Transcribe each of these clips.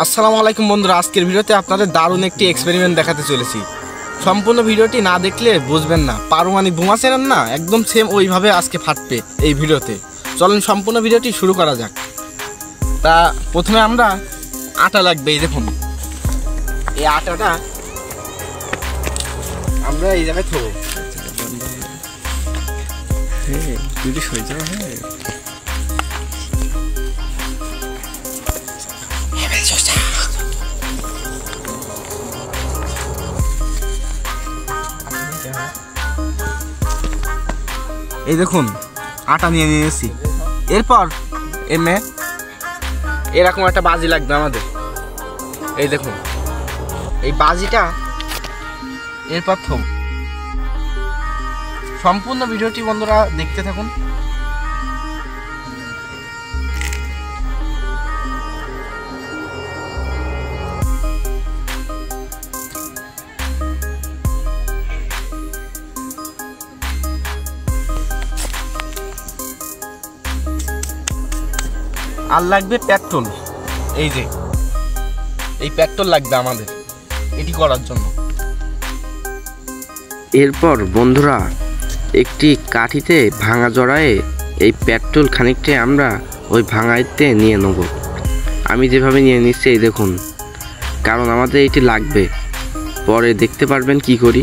আসসালামু আলাইকুম বন্ধুরা, আজকের ভিডিওতে আপনাদের দারুণ একটি এক্সপেরিমেন্ট দেখাতে চলেছি। সম্পূর্ণ ভিডিওটি না দেখলে বুঝবেন না। পারমাণবিক বোমা চেনেন না, একদম সেম ওইভাবে আজকে ফাটবে এই ভিডিওতে। চলেন সম্পূর্ণ ভিডিওটি শুরু করা যাক। তা প্রথমে আমরা আটা লাগবে। এই দেখুন, এই আটাটা আমরা এই জায়গায় থবো। এই দেখুন আটা নিয়ে নিয়েছি। এরপর এরকম একটা বাজি লাগবে আমাদের। এই দেখুন এই বাজিটা এরপর থম। সম্পূর্ণ ভিডিওটি বন্ধুরা দেখতে থাকুন। আর লাগবে পেট্রোল। এই যে এই পেট্রোল লাগবে আমাদের এটি করার জন্য। এরপর বন্ধুরা একটি কাঠিতে ভাঙা জড়ায়ে এই পেট্রোল খানিকটা আমরা ওই ভাঙাইতে নিয়ে নেব। আমি যেভাবে নিয়ে নিচ্ছি এই দেখুন, কারণ আমাদের এটি লাগবে। পরে দেখতে পারবেন কি করি।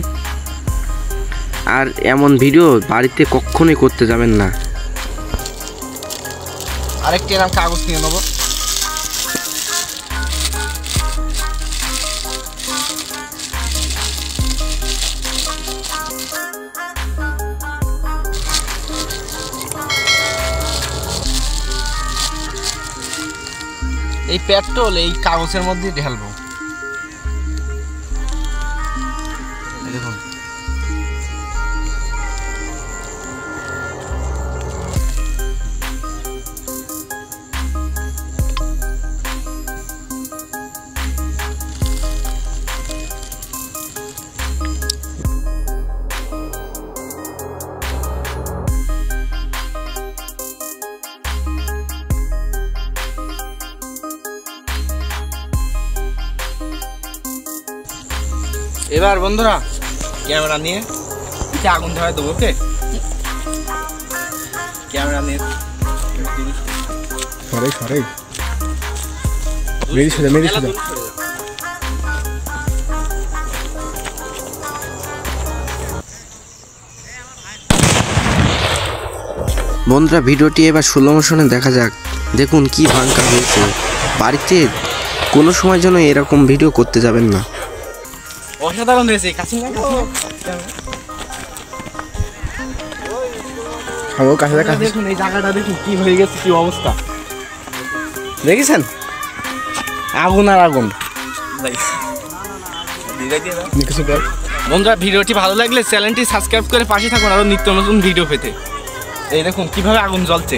আর এমন ভিডিও বাড়িতে কখনোই করতে যাবেন না। আরেকটি এরকম কাগজ নিয়ে নেব। এই পেট্রোল এই কাগজের মধ্যে ঢালবো। দেখুন এবার বন্ধুরা ক্যামেরা নিয়ে এটা আগুন ধরে দেবো। ওকে, ক্যামেরা নিয়ে বন্ধুরা ভিডিওটি এবার স্লো মোশনে দেখা যাক। দেখুন কি ভাঙা হয়েছে। বাড়িতে কোনো সময় যেন এরকম ভিডিও করতে যাবেন না। অসাধারণ হয়েছে। দেখুন এই জায়গাটা দেখুন কি হয়ে গেছে, কি অবস্থা দেখেছেন। আগুন আর আগুন। বন্ধুরা ভিডিওটি ভালো লাগলে চ্যানেলটি সাবস্ক্রাইব করে পাশে থাকুন আরো নিত্য নতুন ভিডিও পেতে। এই দেখুন কিভাবে আগুন জ্বলছে।